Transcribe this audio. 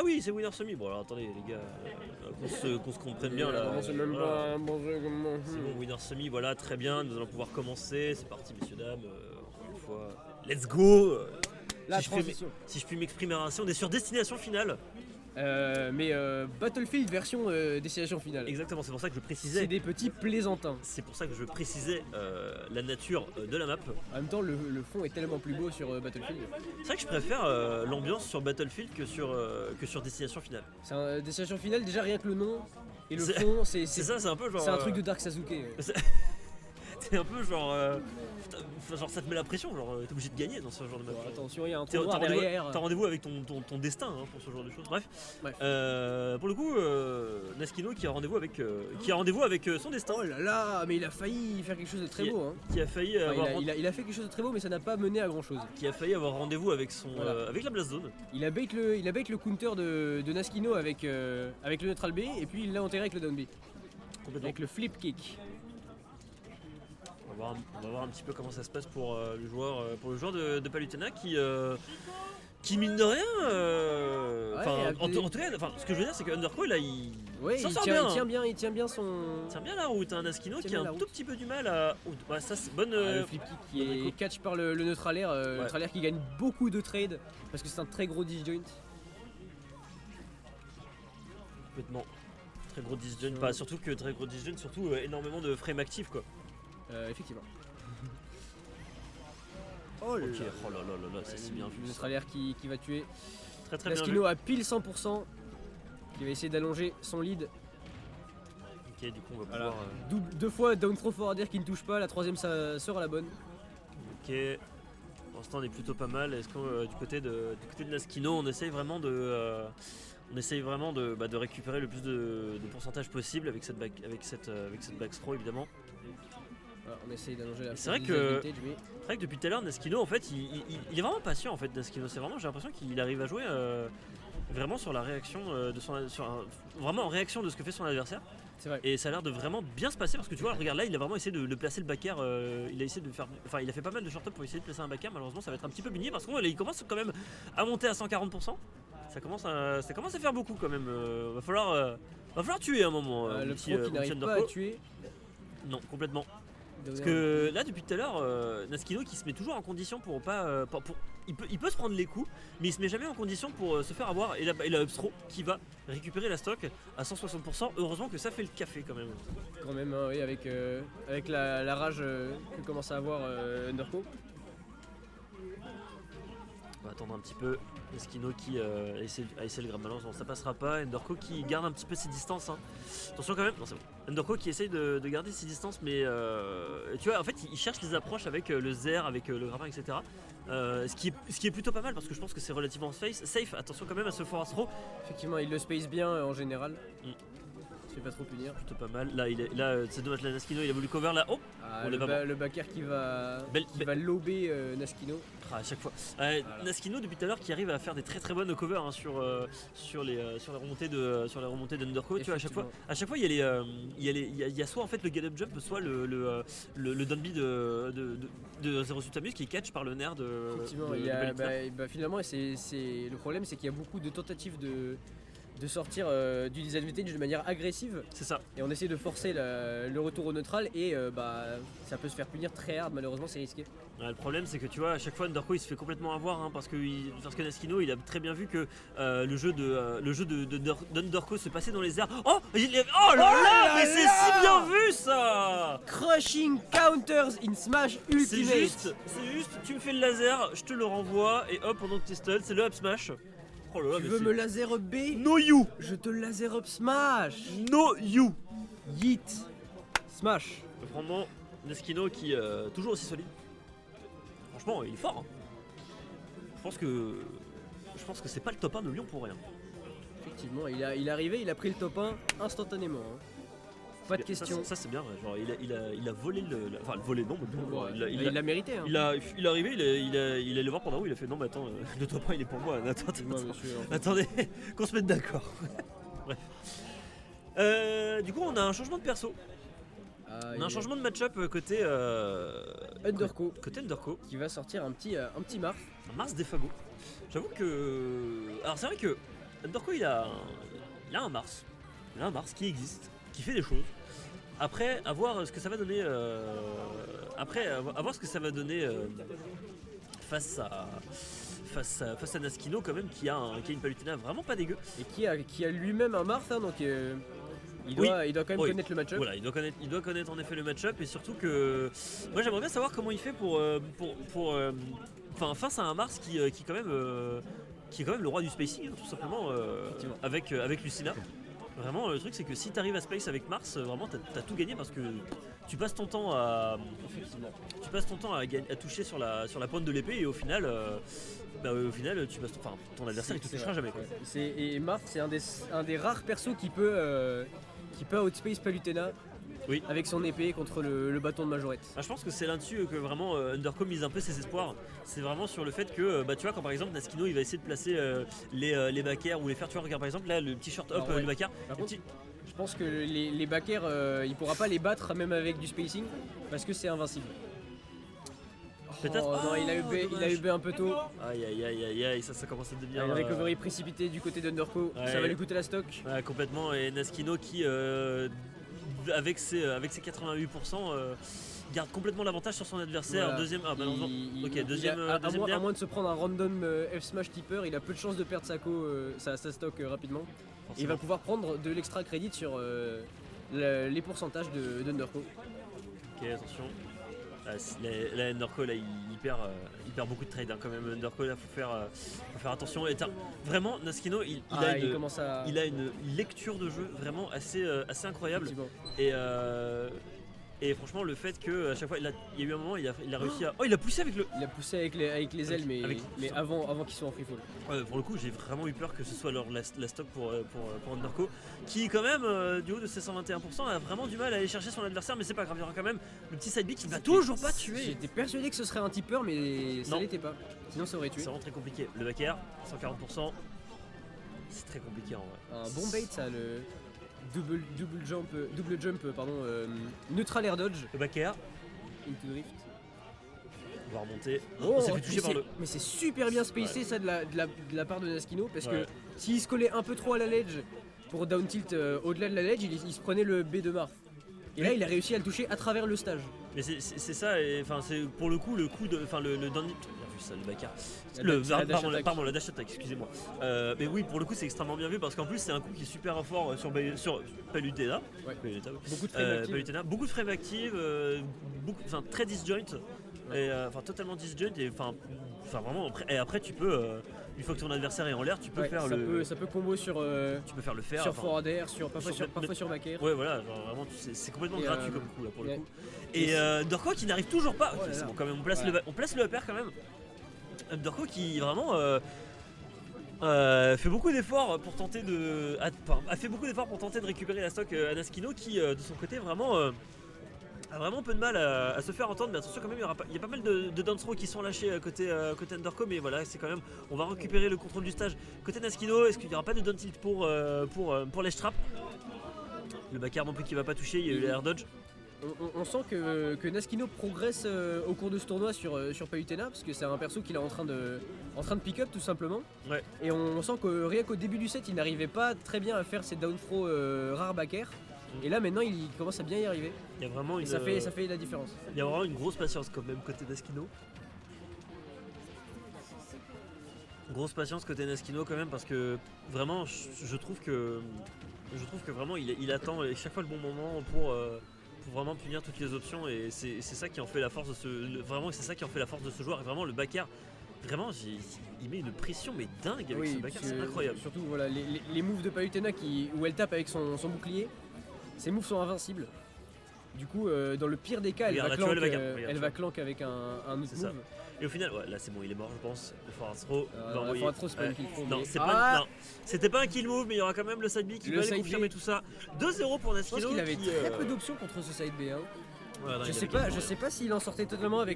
oui, c'est Winner Semi. Bon, alors attendez, les gars, qu'on se comprenne bien là. C'est même Voilà. pas un bon jeu comme moi. C'est bon, Winner Semi, voilà, très bien. Nous allons pouvoir commencer. C'est parti, messieurs, dames. Encore une fois, let's go. La si je puis transition. si je puis m'exprimer ainsi, on est sur Destination Finale. Mais Battlefield version destination finale. Exactement, c'est pour ça que je C'est précisais. des petits plaisantins. C'est pour ça que je précisais la nature de la map. En même temps, le fond est tellement plus beau sur Battlefield. C'est vrai que je préfère l'ambiance sur Battlefield que sur Destination Finale. C'est un destination finale, déjà rien que le nom et le C'est- fond, c'est C'est ça, c'est un peu genre. c'est un truc de Dark Sasuke. C'est un peu genre. Genre ça te met la pression, genre t'es obligé de gagner dans ce genre de map. Bon, attention, il y a un T'as trou noir derrière. rendez-vous avec ton destin hein, pour ce genre de choses. Bref. Bref. Pour le coup, Naskino qui a rendez-vous avec son destin. Oh là là, mais il a failli faire quelque chose de très beau. Hein. Qui a failli Enfin, avoir, il a fait quelque chose de très beau, mais ça n'a pas mené à grand chose. qui a failli avoir rendez-vous avec son Voilà. avec la Blast Zone. Il a bait le counter de Naskino avec le neutral B, et puis il l'a enterré avec le down B. Complètement. Avec le flip kick. On va voir un petit peu comment ça se passe pour le joueur de Palutena qui mine de rien. En tout cas, ce que je veux dire, c'est que Underco là, Ouais, s'en il sort tient bien. il tient bien son. tient bien la route. Hein, Naskino Tient qui a bien la un route. tout petit peu du mal à. Ouais, ça c'est bonne. Le flip kick qui bonne est écho. catch par le neutralaire, neutralaire qui gagne beaucoup de trades parce que c'est un très gros disjoint. Complètement. Très gros disjoint. Pas surtout que très gros disjoint, surtout énormément de frame actifs quoi. Effectivement. Oh là oh là là, c'est si bien Le vu. Ça. neutralaire qui va tuer. Très très bien vu. Naskino à pile 100%. Qui va essayer d'allonger son lead. Ok, du coup on va Voilà. pouvoir. Deux fois down throw forward air qui ne touche pas. La troisième ça sera la bonne. Ok. Pour l'instant on est plutôt pas mal. Est-ce que du côté de Naskino on essaye vraiment de récupérer le plus de pourcentage possible avec cette back throw évidemment. Voilà, on essaye d'allonger la C'est vrai prise que- advantage, mais C'est vrai que depuis tout à l'heure Naskino en fait il est vraiment patient en fait Naskino. C'est vraiment j'ai l'impression qu'il arrive à jouer vraiment sur la réaction vraiment en réaction de ce que fait son adversaire. c'est vrai. Et ça a l'air de vraiment bien se passer parce que tu vois, regarde là, il a vraiment essayé de placer le back air. Il a essayé de faire. Enfin, il a fait pas mal de short-up pour essayer de placer un back air. Malheureusement, ça va être un petit peu mini parce qu'il commence quand même à monter à 140%. Ça commence à faire beaucoup quand même. Va falloir tuer à un moment. Le petit, pro qui petit n'arrive pas Underco. à tuer. Non, complètement. Parce que là, depuis tout à l'heure, Naskino qui se met toujours en condition pour pas. Il peut se prendre les coups, mais il se met jamais en condition pour se faire avoir. Et la Upstro qui va récupérer la stock à 160%. Heureusement que ça fait le café quand même. Quand même, hein, oui, avec la rage que commence à avoir Underco. On va attendre un petit peu. Naskino qui a essayé le grab balance, bon, ça passera pas. Underco qui garde un petit peu ses distances. Hein. Attention quand même, non c'est bon. Underco qui essaye de garder ses distances, mais tu vois, en fait, il cherche les approches avec le Zer, avec le grappin, etc. Ce qui est plutôt pas mal parce que je pense que c'est relativement safe. Attention quand même à ce force throw. Effectivement, il le space bien en général. Mm. Il se fait pas trop punir. Plutôt pas mal. Là, c'est dommage, là, Naskino il a voulu cover là. Oh, Ah, on est le, pas le backer qui va Belle- va lober Naskino. à chaque fois. Naskino depuis tout à l'heure qui arrive à faire des très très bonnes covers hein, sur les remontées d'Underco. Tu vois, à chaque fois il y a soit en fait le get up jump, soit le down B de Zero Sutamus qui est catch par le nerf de. Effectivement, de- il de y a, Palutena. finalement, le problème, c'est qu'il y a beaucoup de tentatives de sortir du disadvantage de manière agressive, C'est ça. et on essaie de forcer le retour au neutral, et ça peut se faire punir très hard, malheureusement c'est risqué. Ouais, le problème c'est que tu vois à chaque fois Underco il se fait complètement avoir hein, parce que Naskino il a très bien vu que le jeu d'Underco se passait dans les airs. Oh là là, mais c'est si bien vu ça. Crushing counters in Smash Ultimate. C'est juste, tu me fais le laser, je te le renvoie et hop pendant que t'es stun, c'est le up smash. Oh là là, Tu mais veux c'est- me laser up B? No you, Je te laser up Smash. no you. Yeet. Smash. Vraiment, Naskino qui toujours aussi solide. Franchement, il est fort. Hein. Je pense que c'est pas le top 1 de Lyon pour rien. Effectivement, il est arrivé, il a pris le top 1 instantanément. Hein. Pas de question. Ça c'est bien, ouais. Genre il a volé enfin le volé non, mais bon, Ouais, il il l'a mérité. Hein. il est arrivé, il est allé voir pendant où il a fait non mais attends, le top 1 il est pour moi, Moi, monsieur, en fait. attendez, qu'on se mette d'accord. Bref. Du coup on a un changement de perso, on a un changement de match-up côté Underco côté Underco, qui va sortir un petit Marth. un Mars Defago. J'avoue que. Alors c'est vrai que Underco il a un Mars. Il a un Mars qui existe, qui fait des choses. Après, à voir ce que ça va donner. À voir ce que ça va donner face à Naskino quand même, qui a une Palutena vraiment pas dégueu. Et qui a lui-même un Marth, hein, donc il doit quand même connaître le match-up. Voilà, il doit connaître en effet le match-up, et surtout que moi j'aimerais bien savoir comment il fait pour face à un Mars qui est quand même le roi du spacing, hein, tout simplement, avec Lucina. Vraiment, le truc c'est que si tu arrives à space avec Mars, vraiment t'as tout gagné, parce que tu passes ton temps à toucher sur la pointe de l'épée, et au final, ton adversaire il te touchera jamais, quoi. Et Marth, c'est un des rares persos qui peut outspace Palutena. Oui. Avec son épée contre le bâton de Majorette. Je pense que c'est là-dessus que vraiment Underco mise un peu ses espoirs. C'est vraiment sur le fait que, tu vois, quand par exemple Naskino il va essayer de placer les backers ou les faire, tu vois, regarde par exemple là le petit short up du backer. Par contre, je pense que les backers, il pourra pas les battre même avec du spacing parce que c'est invincible. Peut-être. Non, il a UB un peu tôt. Aïe, ça commence à devenir. Le recovery précipité du côté d'Underco, ça va lui coûter la stock. Ouais, complètement, et Naskino qui, avec ses 88%, garde complètement l'avantage sur son adversaire. Voilà. Deuxième. À moins de se prendre un random F-Smash Tipper, il a peu de chances de perdre sa stock rapidement. Et il va pouvoir prendre de l'extra crédit sur les pourcentages d'Underco. Ok, attention. La Underco là il perd beaucoup de trade, hein, quand même. Underco là faut faire attention. Et vraiment Naskino il a une lecture de jeu vraiment assez incroyable. Et franchement le fait que à chaque fois il y a eu un moment il a réussi à. Oh, il a poussé avec avec les ailes, mais avant qu'il soit en free fall. Ouais, pour le coup j'ai vraiment eu peur que ce soit la stock pour Underco, qui quand même du haut de ses 121% a vraiment du mal à aller chercher son adversaire, mais c'est pas grave, il y aura quand même le petit side B qui ne va toujours pas tuer. J'étais persuadé que ce serait un tipper, mais ça l'était pas, sinon ça aurait tué. C'est vraiment très compliqué. Le backer 140%, c'est très compliqué en vrai. Un bon bait ça, le double jump neutral air dodge. Le backer into drift. On va remonter. On s'est fait toucher par le. Mais c'est super bien spacé ça de la part de Naskino, parce que s'il se collait un peu trop à la ledge pour down tilt au-delà de la ledge, il se prenait le B de Marth. Et là il a réussi à le toucher à travers le stage. Mais c'est ça, et enfin c'est pour le coup le coup de. Enfin le down. Ça, le backer. Pardon, la dash attack, excusez-moi. Mais oui, pour le coup, c'est extrêmement bien vu, parce qu'en plus, c'est un coup qui est super fort sur Palutena. Beaucoup de frames actives, très disjoint, totalement disjoint, et vraiment. Et après, tu peux, une fois que ton adversaire est en l'air, tu peux faire ça peut combo sur. Tu peux faire le faire. Sur forward air, parfois sur back air. Ouais, voilà, genre, vraiment, c'est complètement gratuit comme coup là pour le coup. Et Underco qui n'arrive toujours pas. Ok, c'est bon, quand même, on place le upper quand même. Underco qui vraiment fait beaucoup d'efforts pour tenter de récupérer la stock à Naskino, qui de son côté vraiment a vraiment peu de mal à se faire entendre. Mais attention quand même, il y a pas mal de down throw qui sont lâchés côté Underco, mais voilà, c'est quand même, on va récupérer le contrôle du stage côté Naskino. Est-ce qu'il n'y aura pas de down tilt pour les traps? Le backer non plus qui va pas toucher, il y a eu l'air dodge. On sent que Naskino progresse au cours de ce tournoi sur Palutena, parce que c'est un perso qu'il est en train de pick up tout simplement. Ouais. Et on sent que rien qu'au début du set il n'arrivait pas très bien à faire ses down throw rares back air. Et là maintenant il commence à bien y arriver. Il y a vraiment ça fait la différence. Il y a vraiment une grosse patience quand même côté Naskino. Grosse patience côté Naskino quand même, parce que vraiment je trouve que vraiment il attend chaque fois le bon moment pour vraiment punir toutes les options, et c'est ça qui en fait la force de ce joueur. Et vraiment le backer, vraiment il met une pression mais dingue avec ce backer, c'est incroyable. Surtout voilà, les moves de Palutena où elle tape avec son bouclier, ces moves sont invincibles. Du coup dans le pire des cas elle va clank avec un autre move. Et au final, là c'est bon, il est mort je pense. Le forward throw, c'est pas une kill throw. Non, c'était pas un kill move, mais il y aura quand même le side B qui va aller confirmer tout ça. 2-0 pour Naskino. Je pense qu'il avait très peu d'options contre ce side B. Je sais pas s'il en sortait totalement avec